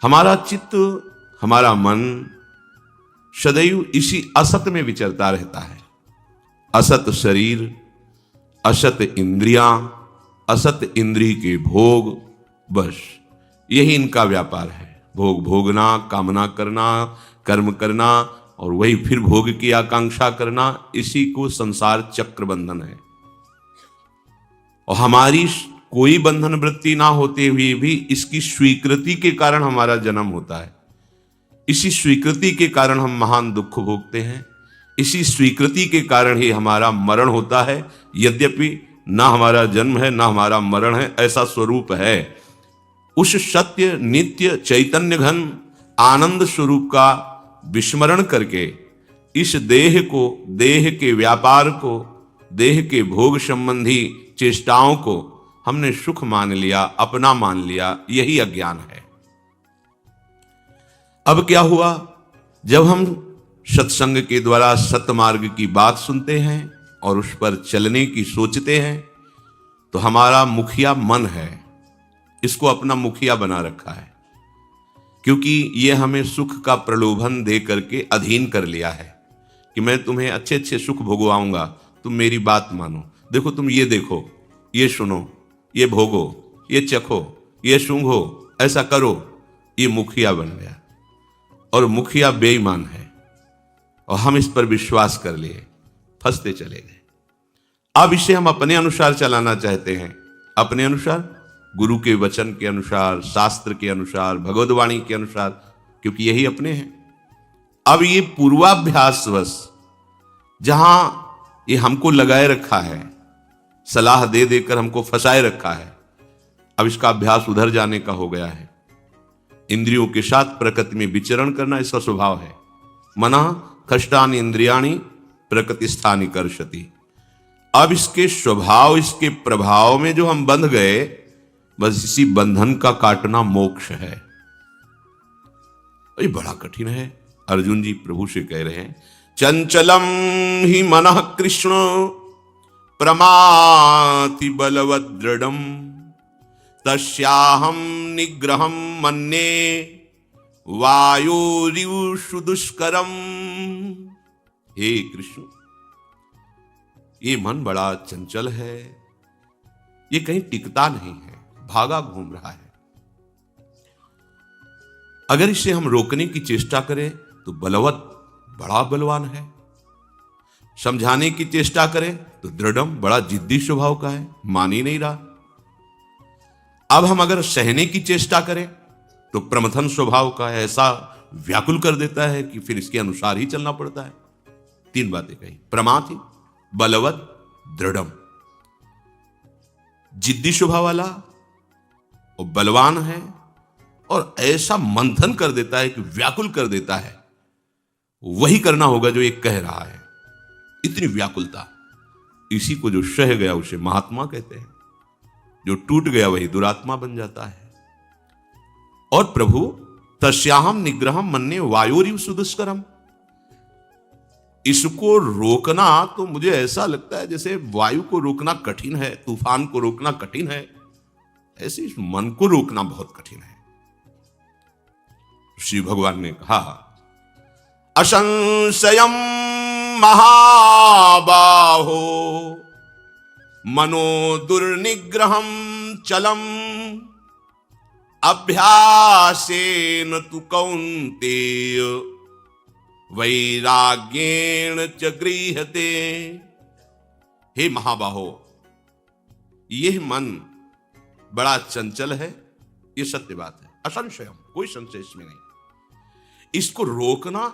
हमारा चित्त, हमारा मन सदैव इसी असत में विचरता रहता है। असत शरीर, असत इंद्रियां, असत इंद्रिय के भोग, बस यही इनका व्यापार है। भोग भोगना, कामना करना, कर्म करना और वही फिर भोग की आकांक्षा करना, इसी को संसार चक्र बंधन है। और हमारी कोई बंधन वृत्ति ना होते हुए भी इसकी स्वीकृति के कारण हमारा जन्म होता है। इसी स्वीकृति के कारण हम महान दुख भोगते हैं। इसी स्वीकृति के कारण ही हमारा मरण होता है। यद्यपि ना हमारा जन्म है ना हमारा मरण है, ऐसा स्वरूप है। उस सत्य नित्य चैतन्य घन आनंद स्वरूप का विस्मरण करके इस देह को, देह के व्यापार को, देह के भोग संबंधी चेष्टाओं को हमने सुख मान लिया, अपना मान लिया। यही अज्ञान है। अब क्या हुआ, जब हम सत्संग के द्वारा सतमार्ग की बात सुनते हैं और उस पर चलने की सोचते हैं, तो हमारा मुखिया मन है, इसको अपना मुखिया बना रखा है। क्योंकि यह हमें सुख का प्रलोभन दे करके अधीन कर लिया है कि मैं तुम्हें अच्छे अच्छे सुख भोगवाऊंगा, तुम मेरी बात मानो। देखो, तुम ये देखो, ये सुनो, ये भोगो, ये चखो, ये सूंघो, ऐसा करो। ये मुखिया बन गया और मुखिया बेईमान है और हम इस पर विश्वास कर लिए, फंसते चले गए। अब इसे हम अपने अनुसार चलाना चाहते हैं, अपने अनुसार, गुरु के वचन के अनुसार, शास्त्र के अनुसार, भगवद्वाणी के अनुसार, क्योंकि यही अपने हैं। अब ये पूर्वाभ्यासवश जहां ये हमको लगाए रखा है, सलाह दे देकर हमको फंसाए रखा है, अब इसका अभ्यास उधर जाने का हो गया है। इंद्रियों के साथ प्रकृति में विचरण करना इसका स्वभाव है। मनः कष्टानि इंद्रियाणि प्रकृतिस्थानि कर्षति। अब इसके स्वभाव, इसके प्रभाव में जो हम बंध गए, बस इसी बंधन का काटना मोक्ष है। ये बड़ा कठिन है। अर्जुन जी प्रभु से कह रहे हैं, चंचलम ही मनः कृष्ण प्रमाति बलवदृढ़म तस्याहम निग्रहम मन्ये वायुरिव दुष्करम। हे कृष्ण, ये मन बड़ा चंचल है, ये कहीं टिकता नहीं है, भागा घूम रहा है। अगर इसे हम रोकने की चेष्टा करें तो बलवत, बड़ा बलवान है। समझाने की चेष्टा करें तो दृढ़म, बड़ा जिद्दी स्वभाव का है, मान ही नहीं रहा। अब हम अगर सहने की चेष्टा करें तो प्रमथन स्वभाव का है, ऐसा व्याकुल कर देता है कि फिर इसके अनुसार ही चलना पड़ता है। तीन बातें कही, प्रमाथि, बलवत, दृढ़म। जिद्दी स्वभाव वाला और बलवान है और ऐसा मंथन कर देता है कि व्याकुल कर देता है। वही करना होगा जो एक कह रहा है। इतनी व्याकुलता, इसी को जो सह गया उसे महात्मा कहते हैं, जो टूट गया वही दुरात्मा बन जाता है। और प्रभु तस्याहम निग्रहम मन्ये वायुरिव सुदुष्करम, इसको रोकना तो मुझे ऐसा लगता है जैसे वायु को रोकना कठिन है, तूफान को रोकना कठिन है, ऐसे इस मन को रोकना बहुत कठिन है। श्री भगवान ने कहा, असंशयम महाबाहो मनो दुर्निग्रहम चलम अभ्यासेन तु कौन्तेय वैराग्येण च गृह्यते। हे महाबाहो, यह मन बड़ा चंचल है, यह सत्य बात है। असंशयम, कोई संशय इसमें नहीं। इसको रोकना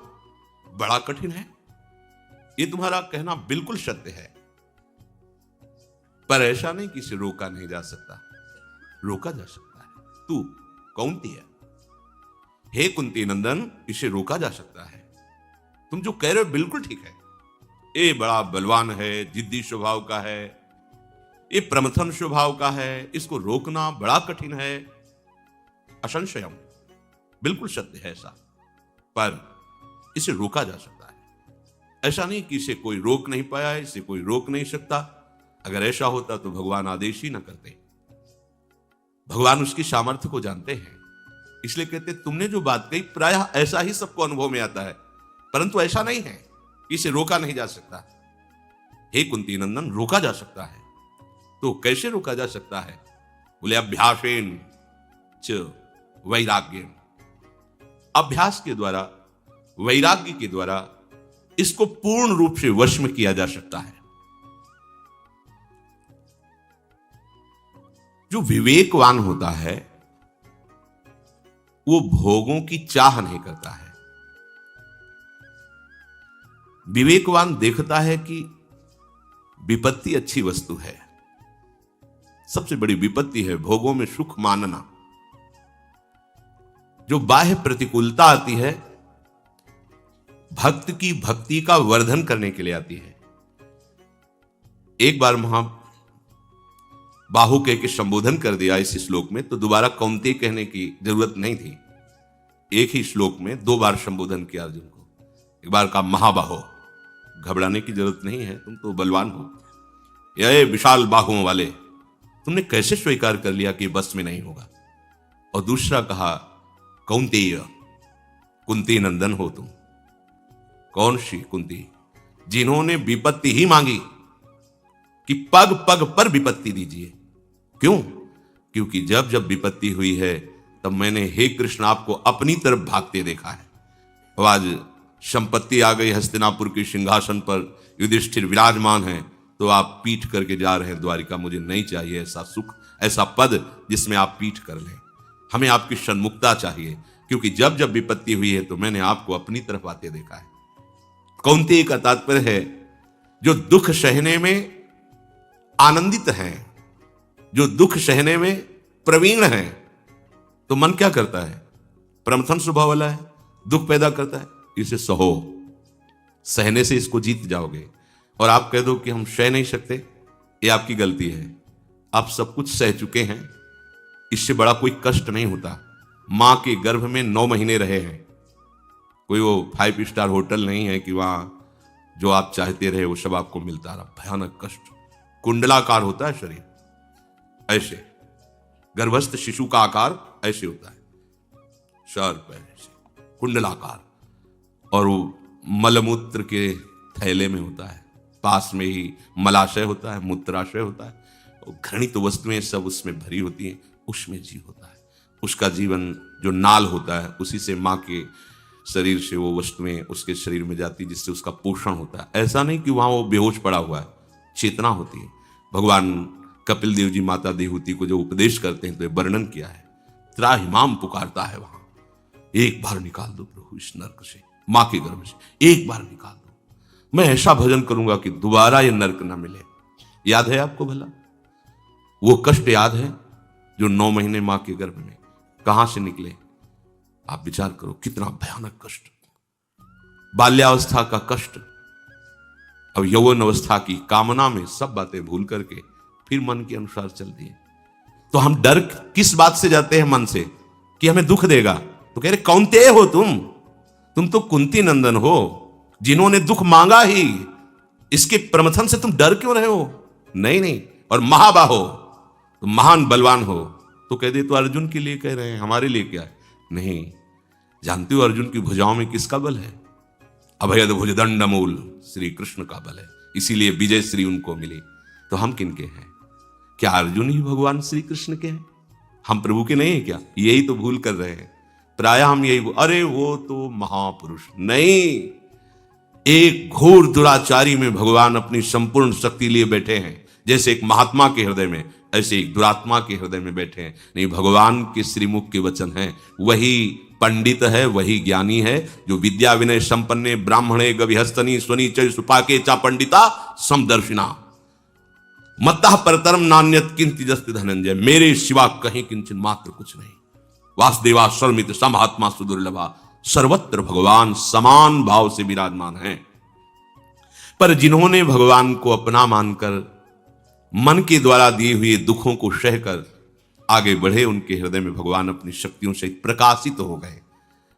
बड़ा कठिन है, यह तुम्हारा कहना बिल्कुल सत्य है। पर ऐसा नहीं कि इसे रोका नहीं जा सकता, रोका जा सकता है। तू कौंती है, हे कुंती नंदन, इसे रोका जा सकता है। तुम जो कह रहे हो बिल्कुल ठीक है। ये बड़ा बलवान है, जिद्दी स्वभाव का है, ये प्रमथन स्वभाव का है, इसको रोकना बड़ा कठिन है। असंशयम, बिल्कुल सत्य है ऐसा, पर इसे रोका जा सकता है। ऐसा नहीं कि इसे कोई रोक नहीं पाया, इसे कोई रोक नहीं सकता। अगर ऐसा होता तो भगवान आदेश ही ना करते। भगवान उसकी सामर्थ्य को जानते हैं। इसलिए कहते तुमने जो बात कही प्रायः ऐसा ही सबको अनुभव में आता है, परंतु ऐसा नहीं है, इसे रोका नहीं जा सकता। हे कुंती नंदन, रोका जा सकता है। तो कैसे रोका जा सकता है? बोले अभ्यासेन च वैराग्य, अभ्यास के द्वारा, वैराग्य के द्वारा इसको पूर्ण रूप से वश में किया जा सकता है। जो विवेकवान होता है वो भोगों की चाह नहीं करता है। विवेकवान देखता है कि विपत्ति अच्छी वस्तु है, सबसे बड़ी विपत्ति है भोगों में सुख मानना। जो बाह्य प्रतिकूलता आती है भक्त की भक्ति का वर्धन करने के लिए आती है। एक बार वहां बाहु कह के संबोधन कर दिया इस श्लोक में, तो दोबारा कौंते कहने की जरूरत नहीं थी। एक ही श्लोक में 2 बार संबोधन किया अर्जुन को। एक बार कहा महाबाहो, घबराने की जरूरत नहीं है, तुम तो बलवान हो, ये विशाल बाहुओं वाले, तुमने कैसे स्वीकार कर लिया कि बस में नहीं होगा। और दूसरा कहा कौंतेय, कुंती नंदन हो तुम। कौन सी कुंती? जिन्होंने विपत्ति ही मांगी कि पग पग पर विपत्ति दीजिए। क्यों? क्योंकि जब जब विपत्ति हुई है तब मैंने हे कृष्ण आपको अपनी तरफ भागते देखा है। और आज संपत्ति आ गई, हस्तिनापुर के सिंहासन पर युधिष्ठिर विराजमान है, तो आप पीठ करके जा रहे हैं द्वारिका। मुझे नहीं चाहिए ऐसा सुख, ऐसा पद जिसमें आप पीठ कर लें। हमें आपकी सन्मुखता चाहिए, क्योंकि जब जब विपत्ति हुई है तो मैंने आपको अपनी तरफ आते देखा है। कौंतेय का तात्पर्य है जो दुख सहने में आनंदित हैं, जो दुख सहने में प्रवीण हैं। तो मन क्या करता है? प्रमथन स्वभाव वाला है, दुख पैदा करता है, इसे सहो, सहने से इसको जीत जाओगे। और आप कह दो कि हम सह नहीं सकते, ये आपकी गलती है। आप सब कुछ सह चुके हैं, इससे बड़ा कोई कष्ट नहीं होता। मां के गर्भ में 9 महीने रहे हैं, कोई वो 5 स्टार होटल नहीं है कि वहां जो आप चाहते रहे वो सब आपको मिलता रहा। भयानक कष्ट, कुंडलाकार होता है शरीर, ऐसे गर्भस्थ शिशु का आकार ऐसे होता है, सर पैर ऐसे कुंडलाकार, और वो मलमूत्र के थैले में होता है, पास में ही मलाशय होता है, मूत्राशय होता है, और घृणित वस्तुएं सब उसमें भरी होती हैं, उसमें जीव होता है। उसका जीवन जो नाल होता है उसी से माँ के शरीर से वो वस्तुएं उसके शरीर में जाती, जिससे उसका पोषण होता है। ऐसा नहीं कि वहां वो बेहोश पड़ा हुआ है, चेतना होती है। भगवान कपिल देव जी माता देहूति को जो उपदेश करते हैं तो ये वर्णन किया है, त्राहिमाम पुकारता है वहां, एक बार निकाल दो प्रभु इस नर्क से, मां के गर्भ से एक बार निकाल दो, मैं ऐसा भजन करूंगा कि दोबारा ये नर्क ना मिले। याद है आपको भला वो कष्ट? याद है जो 9 महीने मां के गर्भ में कहां से निकले? आप विचार करो कितना भयानक कष्ट, बाल्यावस्था का कष्ट, अब यौवन अवस्था की कामना में सब बातें भूल करके फिर मन के अनुसार चल दिए। तो हम डर किस बात से जाते हैं मन से कि हमें दुख देगा? तो कह रहे कौनते हो तुम तो कुंती नंदन हो, जिन्होंने दुख मांगा ही, इसके प्रमथन से तुम डर क्यों रहे हो? नहीं। और महाबाहो, तुम महान बलवान हो। तो कह दे तो अर्जुन के लिए कह रहे हैं, हमारे लिए क्या है? नहीं, जानते हो अर्जुन की भुजाओं में किसका बल है? अभयद भुजदंड मूल श्री कृष्ण का बल है, इसीलिए विजय श्री उनको मिली। तो हम किनके हैं? क्या अर्जुन ही भगवान श्री कृष्ण के हैं? हम प्रभु के नहीं है क्या? यही तो भूल कर रहे हैं प्राय हम, यही अरे वो तो महापुरुष नहीं, एक घोर दुराचारी में भगवान अपनी संपूर्ण शक्ति लिए बैठे हैं। जैसे एक महात्मा के हृदय में, ऐसे एक दुरात्मा के हृदय में बैठे हैं। नहीं, भगवान के श्रीमुख के वचन हैं, वही पंडित है, वही ज्ञानी है, जो विद्या विनय संपन्ने ब्राह्मणे गविहस्तनी स्वनी चय सुपाके चा पंडिता समदर्शिना मत्तः परतरम नान्यत किंचित् अस्ति धनंजय, मेरे सिवा कहीं किंचन मात्र कुछ नहीं। वासुदेवा सर्वमित समहात्मा सुदुर्लभा, सर्वत्र भगवान समान भाव से विराजमान हैं। पर जिन्होंने भगवान को अपना मानकर मन के द्वारा दिए हुए दुखों को सहकर आगे बढ़े, उनके हृदय में भगवान अपनी शक्तियों से प्रकाशित हो गए।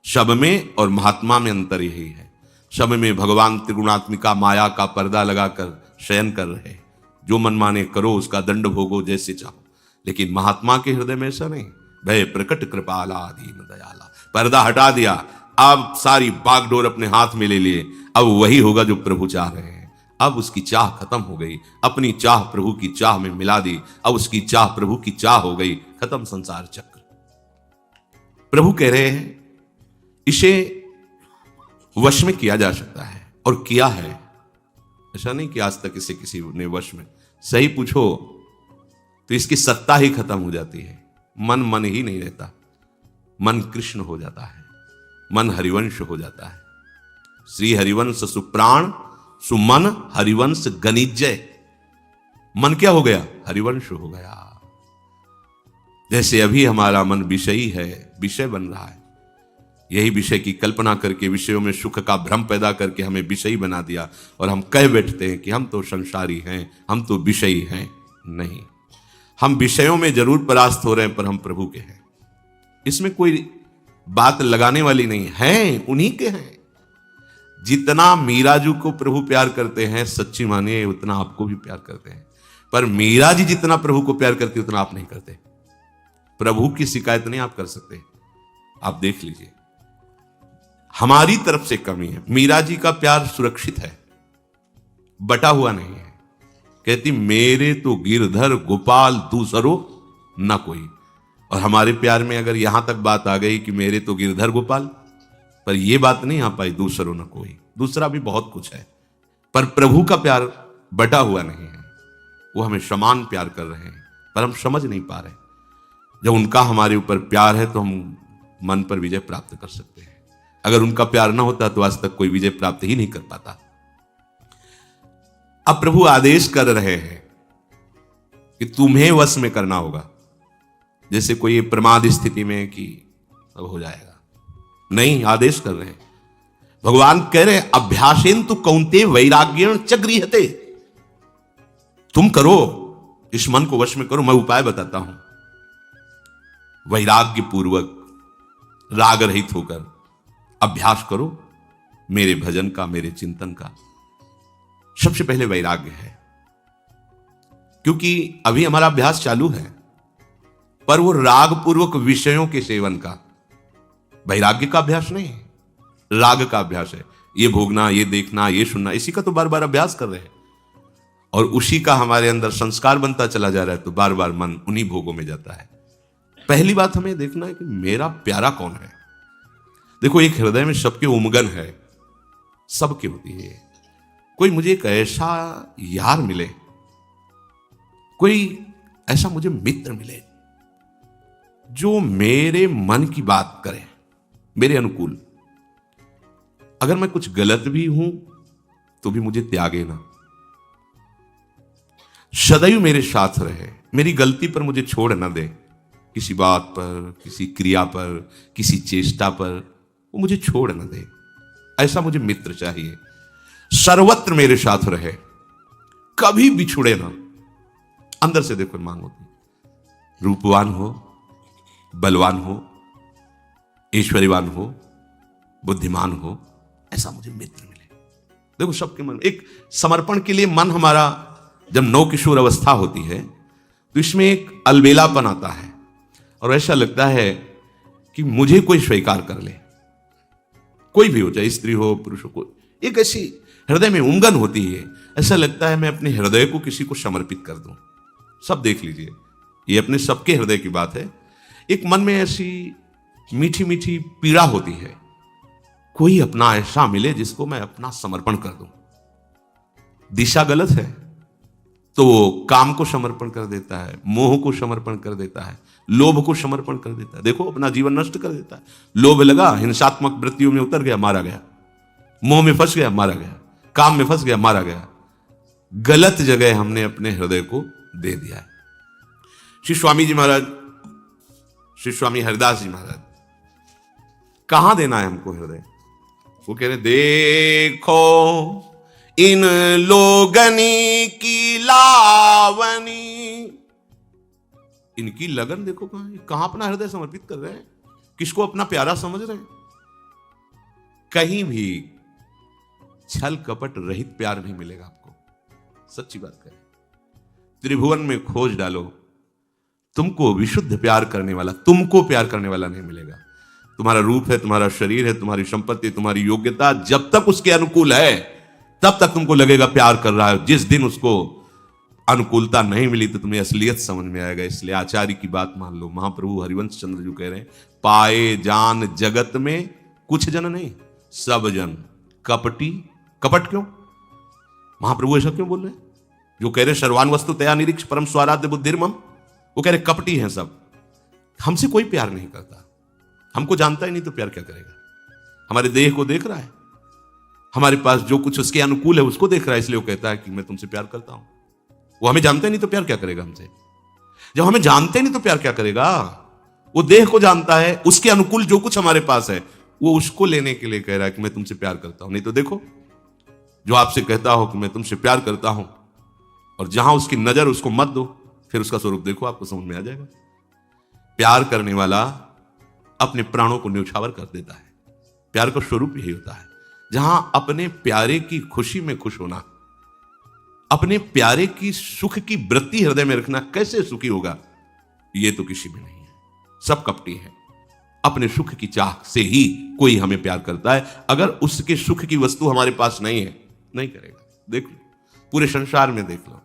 शब में और महात्मा में अंतर यही है, शब में भगवान त्रिगुणात्मिका माया का पर्दा लगाकर शयन कर रहे, जो मन माने करो, उसका दंड भोगो जैसे चाहो। लेकिन महात्मा के हृदय में ऐसा नहीं, भय प्रकट कृपाला दीन दयाला। पर्दा हटा दिया, अब सारी बागडोर अपने हाथ में ले लिए। अब वही होगा जो प्रभु चाह रहे हैं। अब उसकी चाह खत्म हो गई, अपनी चाह प्रभु की चाह में मिला दी। अब उसकी चाह प्रभु की चाह हो गई, खत्म संसार चक्र। प्रभु कह रहे हैं इसे वश में किया जा सकता है, और किया है। ऐसा नहीं कि आज तक इसे किसी ने वश में, सही पूछो तो इसकी सत्ता ही खत्म हो जाती है। मन मन ही नहीं रहता, मन कृष्ण हो जाता है, मन हरिवंश हो जाता है। श्री हरिवंश सुप्राण सुमन हरिवंश गनिजय। मन क्या हो गया? हरिवंश हो गया। जैसे अभी हमारा मन विषयी है, विषय बन रहा है, यही विषय की कल्पना करके विषयों में सुख का भ्रम पैदा करके हमें विषयी बना दिया, और हम कह बैठते हैं कि हम तो संसारी हैं, हम तो विषयी हैं। नहीं, हम विषयों में जरूर परास्त हो रहे हैं, पर हम प्रभु के हैं। इसमें कोई बात लगाने वाली नहीं है, उन्हीं के हैं। जितना मीराजू को प्रभु प्यार करते हैं, सच्ची मानिए उतना आपको भी प्यार करते हैं। पर मीरा जी जितना प्रभु को प्यार करती उतना आप नहीं करते। प्रभु की शिकायत नहीं आप कर सकते। आप देख लीजिए, हमारी तरफ से कमी है। मीरा जी का प्यार सुरक्षित है, बटा हुआ नहीं है। कहती मेरे तो गिरधर गोपाल दूसरो न कोई। और हमारे प्यार में अगर यहां तक बात आ गई कि मेरे तो गिरधर गोपाल, पर यह बात नहीं आ पाई दूसरों न कोई। दूसरा भी बहुत कुछ है, पर प्रभु का प्यार बटा हुआ नहीं है। वो हमें समान प्यार कर रहे हैं, पर हम समझ नहीं पा रहे। जब उनका हमारे ऊपर प्यार है तो हम मन पर विजय प्राप्त कर सकते हैं। अगर उनका प्यार ना होता तो आज तक कोई विजय प्राप्त ही नहीं कर पाता। अब प्रभु आदेश कर रहे हैं कि तुम्हें वश में करना होगा। जैसे कोई प्रमाद स्थिति में कि अब हो जाएगा, नहीं, आदेश कर रहे हैं। भगवान कह रहे हैं अभ्यासेन तु कौन्तेय वैराग्येण च गृह्यते। तुम करो, इस मन को वश में करो। मैं उपाय बताता हूं। वैराग्य पूर्वक, राग रहित होकर अभ्यास करो मेरे भजन का, मेरे चिंतन का। सबसे पहले वैराग्य है, क्योंकि अभी हमारा अभ्यास चालू है, पर वो राग पूर्वक विषयों के सेवन का। वैराग्य का अभ्यास नहीं है, राग का अभ्यास है। ये भोगना, ये देखना, ये सुनना, इसी का तो बार बार अभ्यास कर रहे हैं, और उसी का हमारे अंदर संस्कार बनता चला जा रहा है। तो बार बार मन उन्हीं भोगों में जाता है। पहली बात हमें देखना है कि मेरा प्यारा कौन है। देखो, एक हृदय में सबके उमगन है, सबके होती है। कोई मुझे एक ऐसा यार मिले, कोई ऐसा मुझे मित्र मिले जो मेरे मन की बात करे, मेरे अनुकूल। अगर मैं कुछ गलत भी हूं तो भी मुझे त्यागे ना, सदैव मेरे साथ रहे, मेरी गलती पर मुझे छोड़ ना दे। किसी बात पर, किसी क्रिया पर, किसी चेष्टा पर वो मुझे छोड़ ना दे। ऐसा मुझे मित्र चाहिए, सर्वत्र मेरे साथ रहे, कभी बिछुड़े ना। अंदर से देखो मांग होती, रूपवान हो, बलवान हो, ऐश्वर्यवान हो, बुद्धिमान हो, ऐसा मुझे मित्र मिले। देखो, सबके मन, एक समर्पण के लिए मन हमारा जब नवकिशोर अवस्था होती है तो इसमें एक अलबेलापन आता है, और ऐसा लगता है कि मुझे कोई स्वीकार कर ले। कोई भी हो, चाहे स्त्री हो, पुरुष हो, एक ऐसी हृदय में उमगन होती है। ऐसा लगता है मैं अपने हृदय को किसी को समर्पित कर दूं। सब देख लीजिए, ये अपने सबके हृदय की बात है। एक मन में ऐसी मीठी मीठी पीड़ा होती है, कोई अपना ऐसा मिले जिसको मैं अपना समर्पण कर दूं। दिशा गलत है तो वो काम को समर्पण कर देता है, मोह को समर्पण कर देता है, लोभ को समर्पण कर देता है। देखो, अपना जीवन नष्ट कर देता है। लोभ लगा, हिंसात्मक वृत्तियों में उतर गया, मारा गया। मोह में फंस गया, मारा गया। काम में फंस गया, मारा गया। गलत जगह हमने अपने हृदय को दे दिया है। श्री स्वामी जी महाराज, श्री स्वामी हरिदास जी महाराज, कहां देना है हमको हृदय? वो कह रहे, देखो इन लोगनी की लावनी। इनकी लगन देखो कहां अपना हृदय समर्पित कर रहे हैं, किसको अपना प्यारा समझ रहे हैं। कहीं भी छल कपट रहित प्यार नहीं मिलेगा आपको, सच्ची बात करें। त्रिभुवन में खोज डालो तुमको विशुद्ध प्यार करने वाला, तुमको प्यार करने वाला नहीं मिलेगा। तुम्हारा रूप है, तुम्हारा शरीर है, तुम्हारी संपत्ति, तुम्हारी योग्यता जब तक उसके अनुकूल है तब तक तुमको लगेगा प्यार कर रहा है। जिस दिन उसको अनुकूलता नहीं मिली तो तुम्हें असलियत समझ में आएगा। इसलिए आचार्य की बात मान लो। महाप्रभु हरिवंश चंद्र जी कह रहे हैं, पाए जान जगत में कुछ जन नहीं, सब जन कपटी। कपट क्यों? महाप्रभु ऐसा क्यों बोल रहे हैं? जो कह रहे सर्वान वस्तु तया निरीक्ष परम स्वाराध्य बुद्धिर्मम, वो कह रहे कपटी हैं सब। हमसे कोई प्यार नहीं करता, हमको जानता ही नहीं तो प्यार क्या करेगा? हमारे देह को देख रहा है, हमारे पास जो कुछ उसके अनुकूल है उसको देख रहा है, इसलिए वो कहता है कि मैं तुमसे प्यार करता हूं। वो हमें जानता ही नहीं तो प्यार क्या करेगा हमसे? जब हमें जानते नहीं तो प्यार क्या करेगा? वो देह को जानता है, उसके अनुकूल जो कुछ हमारे पास है वो उसको लेने के लिए कह रहा है कि मैं तुमसे प्यार करता हूं। नहीं तो देखो, जो आपसे कहता हो कि मैं तुमसे प्यार करता हूं और जहां उसकी नजर उसको मत दो, फिर उसका स्वरूप देखो, आपको समझ में आ जाएगा। प्यार करने वाला अपने प्राणों को न्यौछावर कर देता है। प्यार का स्वरूप यही होता है। जहां अपने प्यारे की खुशी में खुश होना, अपने प्यारे की सुख की वृत्ति हृदय में रखना, कैसे सुखी होगा? ये तो किसी में नहीं है, सब कपटी है। अपने सुख की चाह से ही कोई हमें प्यार करता है। अगर उसके सुख की वस्तु हमारे पास नहीं है, नहीं करेगा। देख लो, पूरे संसार में देख लो,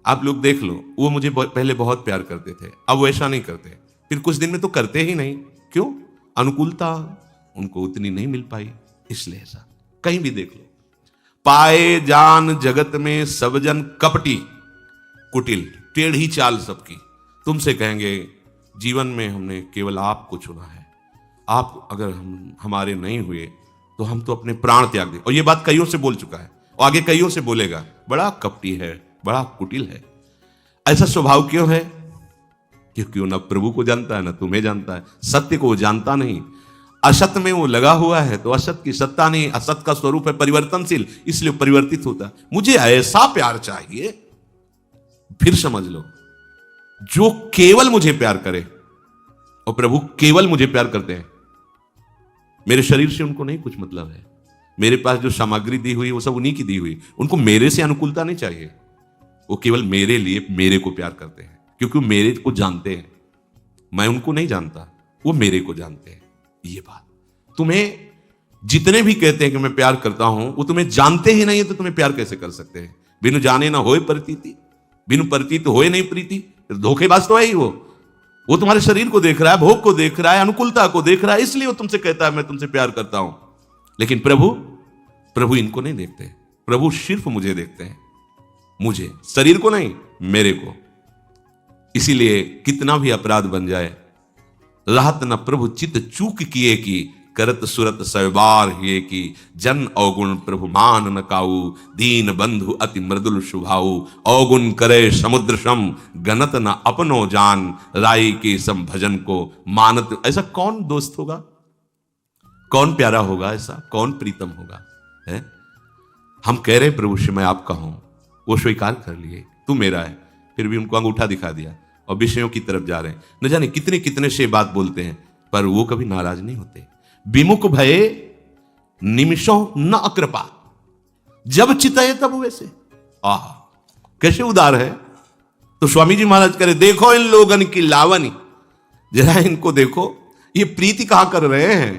आप लोग देख लो, वो मुझे पहले बहुत प्यार करते थे, अब वो ऐसा नहीं करते, फिर कुछ दिन में तो करते ही नहीं। क्यों? अनुकूलता उनको उतनी नहीं मिल पाई, इसलिए ऐसा। कहीं भी देख लो, पाए जान जगत में सब जन कपटी कुटिल, टेढ़ी चाल सबकी। तुमसे कहेंगे जीवन में हमने केवल आपको चुना है, आप अगर हमारे नहीं हुए तो हम तो अपने प्राण त्याग दें। और ये बात कईयों से बोल चुका है और आगे कईयों से बोलेगा। बड़ा कपटी है, बड़ा कुटिल है। ऐसा स्वभाव क्यों है? क्योंकि वो न प्रभु को जानता है न तुम्हें जानता है। सत्य को वो जानता नहीं, असत में वो लगा हुआ है, तो असत की सत्ता नहीं। असत का स्वरूप है परिवर्तनशील, इसलिए परिवर्तित होता है। मुझे ऐसा प्यार चाहिए, फिर समझ लो, जो केवल मुझे प्यार करे। और प्रभु केवल मुझे प्यार करते हैं। मेरे शरीर से उनको नहीं कुछ मतलब है, मेरे पास जो सामग्री दी हुई वो सब उन्हीं की दी हुई। उनको मेरे से अनुकूलता नहीं चाहिए, वो केवल मेरे लिए मेरे को प्यार करते हैं, क्योंकि वो मेरे को जानते हैं। मैं उनको नहीं जानता, वो मेरे को जानते हैं। ये बात तुम्हें जितने भी कहते हैं कि मैं प्यार करता हूं, वो तुम्हें जानते ही नहीं है, तो तुम्हें प्यार कैसे कर सकते हैं? बिनु जाने ना होए प्रतीति, बिनु प्रतीत होए नहीं प्रीति। धोखेबाज तो है ही वो तुम्हारे शरीर को देख रहा है, भोग को देख रहा है, अनुकूलता को देख रहा है, इसलिए वो तुमसे कहता है मैं तुमसे प्यार करता हूं। लेकिन प्रभु इनको नहीं देखते। प्रभु सिर्फ मुझे देखते हैं, मुझे, शरीर को नहीं, मेरे को। इसीलिए कितना भी अपराध बन जाए, रहत न प्रभु चित चूक किए की, करत सुरत सैबार हिए की। जन अवगुण प्रभु मान न काऊ, दीन बंधु अति मृदुल शुभाऊ। अवगुण करे समुद्र सम, गनत न अपनो जान। राई के सम भजन को मानत। ऐसा कौन दोस्त होगा, कौन प्यारा होगा, ऐसा कौन प्रीतम होगा? है? हम कह रहे प्रभु से मैं आपका हूं, वो स्वीकार कर लिए, तू मेरा है, फिर भी उनको अंगूठा दिखा दिया और विषयों की तरफ जा रहे हैं। न जाने कितने कितने से बात बोलते हैं, पर वो कभी नाराज नहीं होते। विमुख भये निमिषों न अकृपा, जब चितये तब वैसे। आह, कैसे उदार है। तो स्वामी जी महाराज करे, देखो इन लोगन की लावनी, जरा इनको देखो, ये प्रीति कहां कर रहे हैं,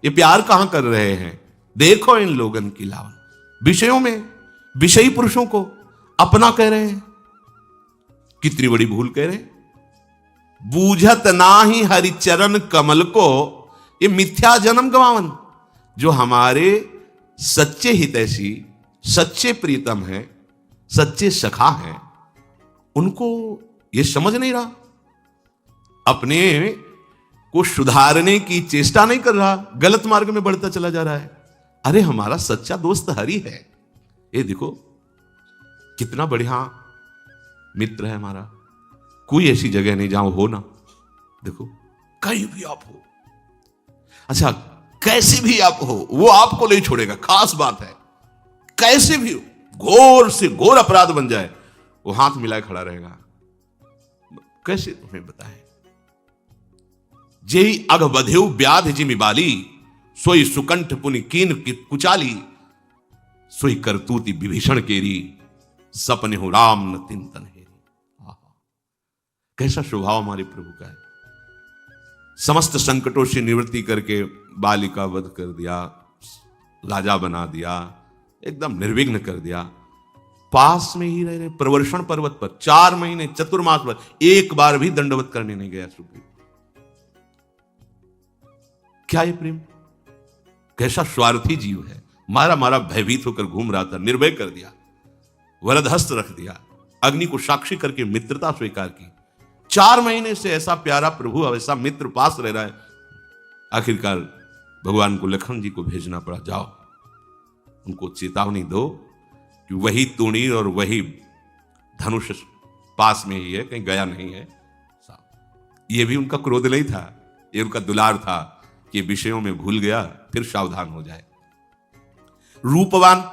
ये प्यार कहां कर रहे हैं। देखो इन लोगन की लावनी, विषयों में विषयी पुरुषों को अपना कह रहे हैं। कितनी बड़ी भूल कह रहे हैं। बूझत नाही हरिचरण कमल को, ये मिथ्या जन्म गवावन। जो हमारे सच्चे हितैषी, सच्चे प्रीतम हैं, सच्चे सखा हैं, उनको ये समझ नहीं रहा, अपने को सुधारने की चेष्टा नहीं कर रहा, गलत मार्ग में बढ़ता चला जा रहा है। अरे हमारा सच्चा दोस्त हरि है। ये देखो कितना बढ़िया मित्र है हमारा। कोई ऐसी जगह नहीं जहां हो ना। देखो कहीं भी आप हो, अच्छा कैसे भी आप हो, वो आपको नहीं छोड़ेगा। खास बात है, कैसे भी हो, घोर से घोर अपराध बन जाए, वो हाथ मिलाए खड़ा रहेगा। कैसे तुम्हें बताएं। जेहि अघ बधेउ व्याध जिमि बाली, सोई सुकंठ पुनि कीन कुचाली। सोई करतूति विभीषण केरी, सपने हो राम न तिन तन हेरी। कैसा स्वभाव हमारे प्रभु का है। समस्त संकटों से निवृत्ति करके बालिका वध कर दिया, राजा बना दिया, एकदम निर्विघ्न कर दिया। पास में ही रहे, प्रवर्षण पर्वत पर 4 महीने चतुर्मास पर एक बार भी दंडवत करने नहीं गया सुग्रीव। क्या ये प्रेम? कैसा स्वार्थी जीव है। मारा मारा भयभीत होकर घूम रहा था, निर्भय कर दिया, वरद हस्त रख दिया, अग्नि को साक्षी करके मित्रता स्वीकार की। 4 महीने से ऐसा प्यारा प्रभु, ऐसा मित्र पास रह रहा है। आखिरकार भगवान को लखन जी को भेजना पड़ा, जाओ उनको चेतावनी दो कि वही तूणी और वही धनुष पास में ही है, कहीं गया नहीं है। ये भी उनका क्रोध नहीं था, ये उनका दुलार था कि विषयों में भूल गया, फिर सावधान हो जाए। रूपवान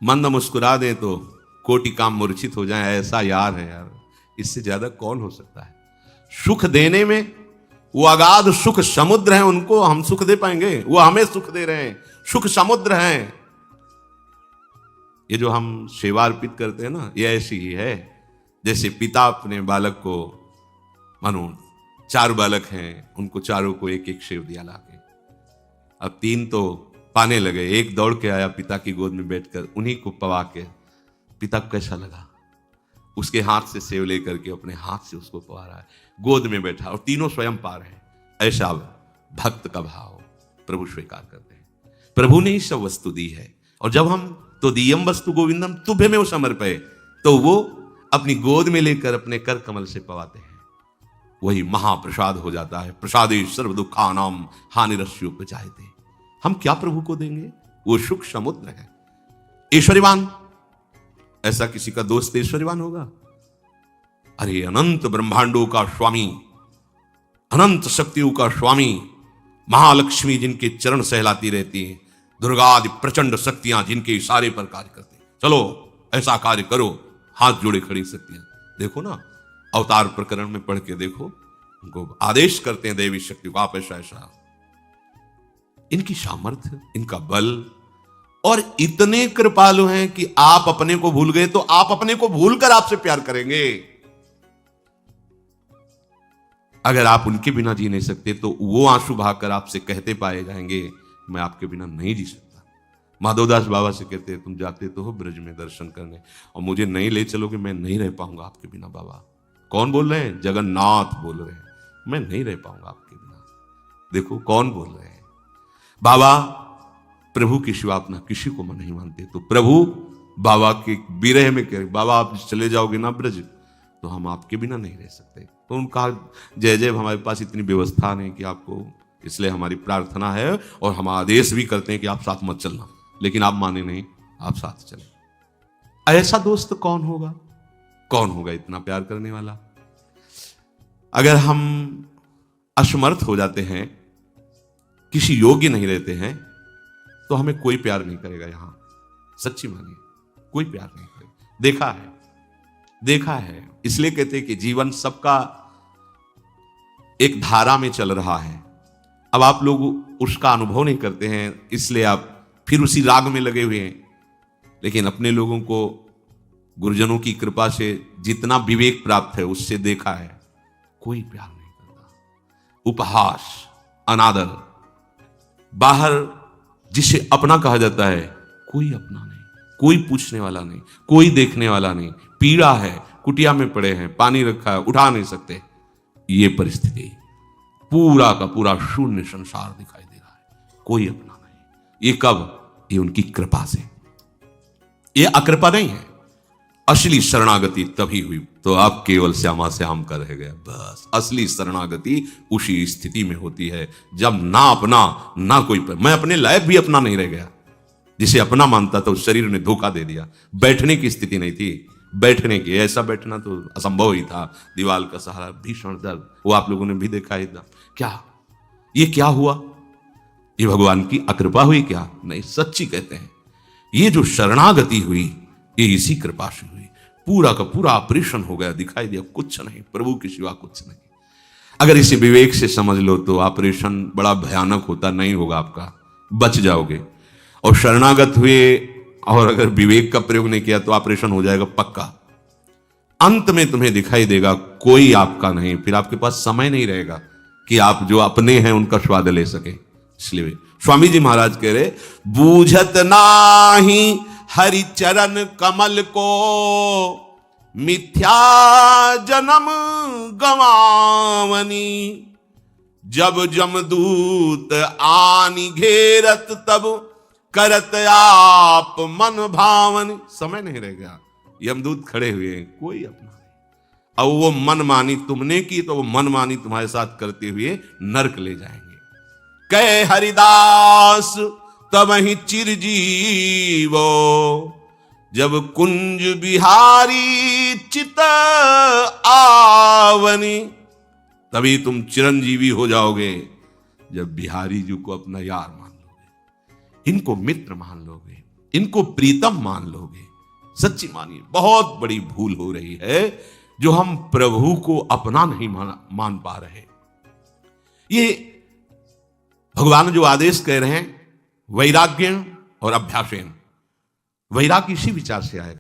मंद मुस्कुरा दे तो कोटि काम मूर्छित हो जाए, ऐसा यार है यार, इससे ज्यादा कौन हो सकता है। सुख देने में वो अगाध सुख समुद्र है, उनको हम सुख दे पाएंगे? वो हमें सुख दे रहे हैं, सुख समुद्र हैं। ये जो हम सेवा अर्पित करते हैं ना, ये ऐसी ही है जैसे पिता अपने बालक को, मानो 4 बालक हैं, उनको चारों को एक एक सेव दिया लाके। अब 3 तो पाने लगे, एक दौड़ के आया पिता की गोद में बैठकर, उन्हीं को पवा के पिता को कैसा लगा, उसके हाथ से सेव लेकर के अपने हाथ से उसको पवा रहा है, गोद में बैठा, और तीनों स्वयं पा रहे हैं। ऐसा भक्त का भाव प्रभु स्वीकार करते हैं। प्रभु ने ही सब वस्तु दी है, और जब हम तो दियम वस्तु गोविंदम तुभ्य में वो समर्पय, तो वो अपनी गोद में लेकर अपने कर कमल से पवाते हैं, वही महाप्रसाद हो जाता है। प्रसादे सर्व दुखानाम हानिरस्योपजायते। हम क्या प्रभु को देंगे? वो सुख समुद्र है। ऐश्वर्यवान, ऐसा किसी का दोस्त ऐश्वर्यवान होगा? अरे अनंत ब्रह्मांडों का स्वामी, अनंत शक्तियों का स्वामी, महालक्ष्मी जिनके चरण सहलाती रहती है, दुर्गा आदि प्रचंड शक्तियां जिनके इशारे पर कार्य करती, चलो ऐसा कार्य करो, हाथ जोड़े खड़ी शक्तियां। देखो ना, अवतार प्रकरण में पढ़ के देखो, उनको आदेश करते हैं देवी शक्ति को, आप ऐसा ऐसा। इनकी सामर्थ्य, इनका बल, और इतने कृपालु हैं कि आप अपने को भूल गए तो आप अपने को भूलकर आपसे प्यार करेंगे। अगर आप उनके बिना जी नहीं सकते तो वो आंसू बहाकर आपसे कहते पाए जाएंगे, मैं आपके बिना नहीं जी सकता। माधवदास बाबा से कहते हैं, तुम जाते तो हो ब्रज में दर्शन करने, और मुझे नहीं ले चलोगे, मैं नहीं रह पाऊंगा आपके बिना। बाबा कौन बोल रहे हैं? जगन्नाथ बोल रहे हैं, मैं नहीं रह पाऊंगा आपके बिना। देखो कौन बोल रहे हैं। बाबा प्रभु की सिवा अपना किसी को मन नहीं मानते, तो प्रभु बाबा के विरह में कह, बाबा आप चले जाओगे ना ब्रज, तो हम आपके बिना नहीं रह सकते। तो उनका जय जय, हमारे पास इतनी व्यवस्था नहीं कि आपको, इसलिए हमारी प्रार्थना है और हम आदेश भी करते हैं कि आप साथ मत चलना, लेकिन आप माने नहीं, आप साथ चले। ऐसा दोस्त कौन होगा? कौन होगा इतना प्यार करने वाला? अगर हम असमर्थ हो जाते हैं, किसी योग्य नहीं रहते हैं, तो हमें कोई प्यार नहीं करेगा। यहां सच्ची मानिए, कोई प्यार नहीं करेगा। देखा है, देखा है। इसलिए कहते हैं कि जीवन सबका एक धारा में चल रहा है। अब आप लोग उसका अनुभव नहीं करते हैं, इसलिए आप फिर उसी राग में लगे हुए हैं। लेकिन अपने लोगों को गुरुजनों की कृपा से जितना विवेक प्राप्त है, उससे देखा है कोई प्यार नहीं करता। उपहास, अनादर, बाहर जिसे अपना कहा जाता है, कोई अपना नहीं, कोई पूछने वाला नहीं, कोई देखने वाला नहीं। पीड़ा है, कुटिया में पड़े हैं, पानी रखा है, उठा नहीं सकते। ये परिस्थिति, पूरा का पूरा शून्य संसार दिखाई दे रहा है, कोई अपना नहीं। ये कब? ये उनकी कृपा से। ये अकृपा नहीं है। असली शरणागति तभी हुई तो आप केवल श्यामा श्याम का रह गए। बस असली शरणागति उसी स्थिति में होती है जब ना अपना ना कोई पर। मैं अपने लायक भी अपना नहीं रह गया। जिसे अपना मानता था उस शरीर ने धोखा दे दिया। बैठने की स्थिति नहीं थी, बैठने की, ऐसा बैठना तो असंभव ही था। दीवार का सहारा, भीषण दर्द, वो आप लोगों ने भी देखा एकदम। क्या ये क्या हुआ? ये भगवान की अकृपा हुई क्या? नहीं, सच्ची कहते हैं ये जो शरणागति हुई ये इसी कृपा से हुई। पूरा का पूरा ऑपरेशन हो गया, दिखाई दिया कुछ नहीं, प्रभु के सिवा कुछ नहीं। अगर इसे विवेक से समझ लो तो ऑपरेशन बड़ा भयानक होता नहीं होगा आपका, बच जाओगे। और शरणागत हुए और अगर विवेक का प्रयोग नहीं किया तो ऑपरेशन हो जाएगा पक्का। अंत में तुम्हें दिखाई देगा कोई आपका नहीं, फिर आपके पास समय नहीं रहेगा कि आप जो अपने हैं उनका स्वाद ले सके। इसलिए स्वामी जी महाराज कह रहे, बूझत नाही हरि चरण कमल को, मिथ्या जन्म गवावनी, जब जमदूत आनी घेरत तब करत आप मन भावनी। समय नहीं रह गया, यमदूत खड़े हुए हैं, कोई अपना नहीं। अब वो मनमानी तुमने की तो वो मनमानी तुम्हारे साथ करते हुए नरक ले जाएंगे। कहे हरिदास तब ही चिरजीवो, जब कुंज बिहारी चित आवनी। तभी तुम चिरंजीवी हो जाओगे जब बिहारी जी को अपना यार मान लोगे, इनको मित्र मान लोगे, इनको प्रीतम मान लोगे। सच्ची मानिए, बहुत बड़ी भूल हो रही है जो हम प्रभु को अपना नहीं मान पा रहे। ये भगवान जो आदेश कह रहे हैं, वैराग्य और अभ्यासेन, वैराग्य इसी विचार से आएगा।